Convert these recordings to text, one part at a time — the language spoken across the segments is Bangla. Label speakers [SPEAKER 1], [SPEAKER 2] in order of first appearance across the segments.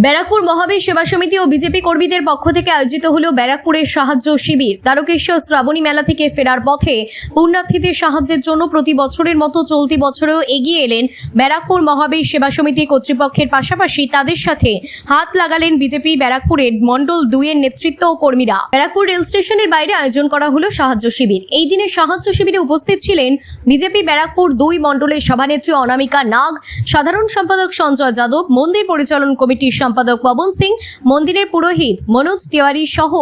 [SPEAKER 1] ব্যারাকপুর মহাবীর সেবা সমিতি ও বিজেপি কর্মীদের পক্ষ থেকে আয়োজিত হলো ব্যারাকপুরের সাহায্য শিবির। তারকেশ্বর শ্রাবণী মেলা থেকে ফেরার পথে পুণ্যার্থীদের সাহায্যের জন্য প্রতি বছরের মতো চলতি বছরেও এগিয়ে এলেন ব্যারাকপুর মহাবীর সেবা সমিতি কর্তৃপক্ষের পাশাপাশি তাদের সাথে হাত লাগালেন বিজেপি ব্যারাকপুরের মণ্ডল 2 এর নেতৃত্ব ও কর্মীরা। ব্যারাকপুর রেল স্টেশনের বাইরে আয়োজন করা হলো সাহায্য শিবির। এই দিনে সাহায্য শিবিরে উপস্থিত ছিলেন বিজেপি ব্যারাকপুর 2 মণ্ডলের সভানেত্রী অনামিকা নাগ, সাধারণ সম্পাদক সঞ্জয় যাদব, মন্দির পরিচালন কমিটির সম্পাদক পবন সিং, মন্দিরের পুরোহিত মনোজ তিওয়ারি সহ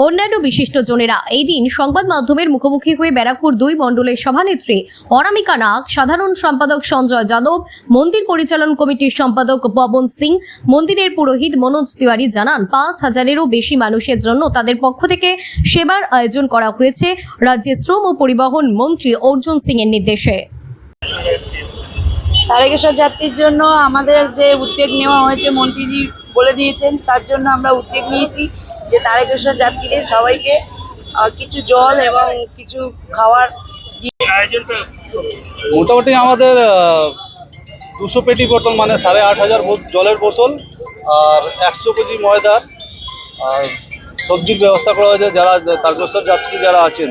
[SPEAKER 1] অন্যান্য বিশিষ্টজনেরা। এই দিন সংবাদ মাধ্যমের মুখোমুখি হয়ে ব্যারাকপুর 2 মণ্ডলের সভানেত্রী অনামিকা নাগ, সাধারণ সম্পাদক সঞ্জয় যাদব, মন্দির পরিচালন কমিটির সম্পাদক পবন সিং, মন্দিরের পুরোহিত মনোজ তিওয়ারি জানান 5000-এরও বেশি মানুষের জন্য তাদের পক্ষ থেকে সেবার আয়োজন করা হয়েছে রাজ্যের শ্রম ও পরিবহন মন্ত্রী অর্জুন সিং এর নির্দেশে।
[SPEAKER 2] তারকেশ্বর যাত্রীর জন্য আমাদের যে উদ্যোগ নেওয়া হয়েছে মন্ত্রীজি বলে দিয়েছেন, তার জন্য আমরা উদ্যোগ নিয়েছি যে তারকেশ্বর যাত্রীদের সবাইকে কিছু জল এবং কিছু খাবার
[SPEAKER 3] মোটামুটি আমাদের 200 পেটি বোতল মানে 8500 জলের বোতল আর 100 কেজি ময়দা আর সবজির ব্যবস্থা করা হয়েছে। যারা তারকেশ্বর যাত্রী যারা আছেন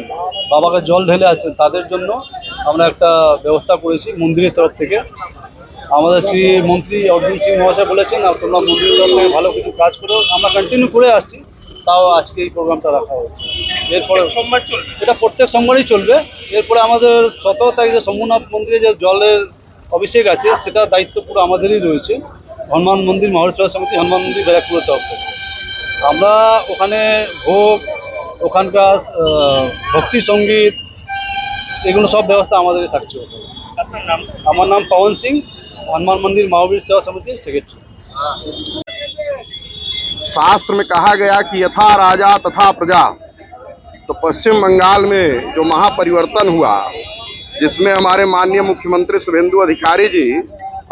[SPEAKER 3] বাবাকে জল ঢেলে আছেন তাদের জন্য আমরা একটা ব্যবস্থা করেছি মন্দিরের তরফ থেকে। আমাদের শ্রী মন্ত্রী অর্জুন সিং মহাশয় বলেছেন আর তোমরা মন্দিরের তরফ থেকে ভালো কিছু কাজ করো, আমরা কন্টিনিউ করে আসছি, তাও আজকে এই প্রোগ্রামটা রাখা হয়েছে। এরপরে সোমবার চলবে, এটা প্রত্যেক সোমবারই চলবে। এরপরে আমাদের 17 তারিখে শম্ভুনাথ মন্দিরে যে জলের অভিষেক আছে সেটা দায়িত্ব পুরো আমাদেরই রয়েছে। হনুমান মন্দির মহাবীর সেবা সমিতি হনুমান মন্দির ব্যারাকপুরের তরফ থেকে আমরা ওখানে ভোগ, ওখানকার ভক্তি সঙ্গীত, এগুলো সব ব্যবস্থা আমাদেরই থাকছে। আপনার নাম? আমার নাম পवन सिंह, हनुमान मंदिर महावीर सेवा समिति सेक्रेटरी।
[SPEAKER 4] शास्त्र में कहा गया कि यथा राजा तथा प्रजा। तो पश्चिम बंगाल में जो महापरिवर्तन हुआ, जिसमें हमारे माननीय मुख्यमंत्री शुभेंदु अधिकारी जी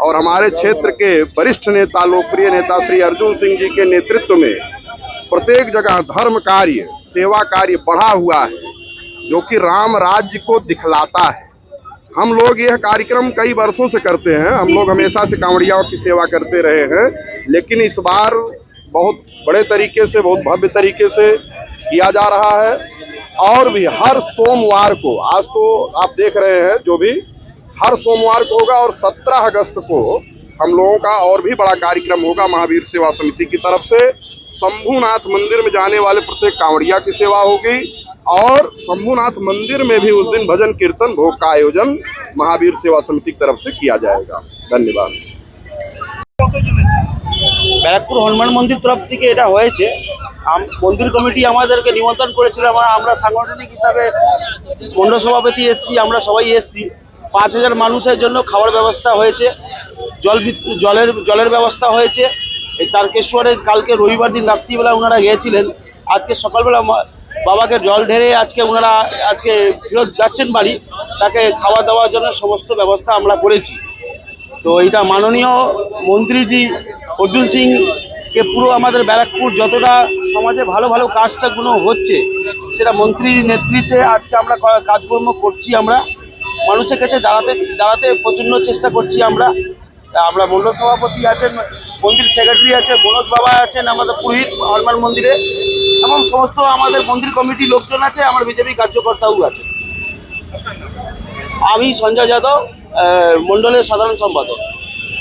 [SPEAKER 4] और हमारे क्षेत्र के वरिष्ठ नेता लोकप्रिय नेता श्री अर्जुन सिंह जी के नेतृत्व में प्रत्येक जगह धर्म कार्य, सेवा कार्य बढ़ा हुआ है, जो कि राम राज्य को दिखलाता है। हम लोग यह कार्यक्रम कई वर्षों से करते हैं, हम लोग हमेशा से कांवड़ियाओं की सेवा करते रहे हैं, लेकिन इस बार बहुत बड़े तरीके से, बहुत भव्य तरीके से किया जा रहा है। और भी हर सोमवार को, आज तो आप देख रहे हैं जो भी हर सोमवार को होगा, और 17 अगस्त को हम लोगों का और भी बड़ा कार्यक्रम होगा महावीर सेवा समिति की तरफ से। शंभुनाथ मंदिर में जाने वाले प्रत्येक कांवड़िया की सेवा होगी और शंभुनाथ मंदिर में भी उस दिन भजन कीर्तन भोग का आयोजन महावीर सेवा समिति की तरफ से किया जाएगा। धन्यवाद।
[SPEAKER 5] ব্যারাকপুর হনুমান মন্দির তরফ থেকে এটা হয়েছে। মন্দির কমিটি আমাদেরকে নিমন্ত্রণ করেছিল, আমরা সাংগঠনিক হিসাবে মণ্ডল সভাপতি এসছি, আমরা সবাই এসছি। 5000 মানুষের জন্য খাবার ব্যবস্থা হয়েছে, জলের ব্যবস্থা হয়েছে। এই তারকেশ্বরে কালকে রবিবার দিন রাত্রিবেলা ওনারা গিয়েছিলেন, আজকে সকালবেলা বাবাকে জল ঢেলে ওনারা আজকে ফেরত যাচ্ছেন বাড়ি। তাকে খাওয়া দাওয়ার জন্য সমস্ত ব্যবস্থা আমরা করেছি। তো এইটা মাননীয় মন্ত্রীজি অর্জুন সিংকে পুরো আমাদের ব্যারাকপুর যতটা সমাজে ভালো ভালো কাজটাগুলো হচ্ছে সেটা মন্ত্রীর নেতৃত্বে আজকে আমরা কাজকর্ম করছি। আমরা মানুষের কাছে দাঁড়াতে প্রচণ্ড চেষ্টা করছি। আমরা মণ্ডল সভাপতি আছেন, মন্দির সেক্রেটারি আছে, মনোজ বাবা আছেন, আমাদের পুরোহিত হনুমান মন্দিরে, এবং সমস্ত আমাদের মন্দির কমিটির লোকজন আছে, আমার বিজেপি কার্যকর্তাও আছে। আমি সঞ্জয় যাদব, মণ্ডলের সাধারণ সম্পাদক।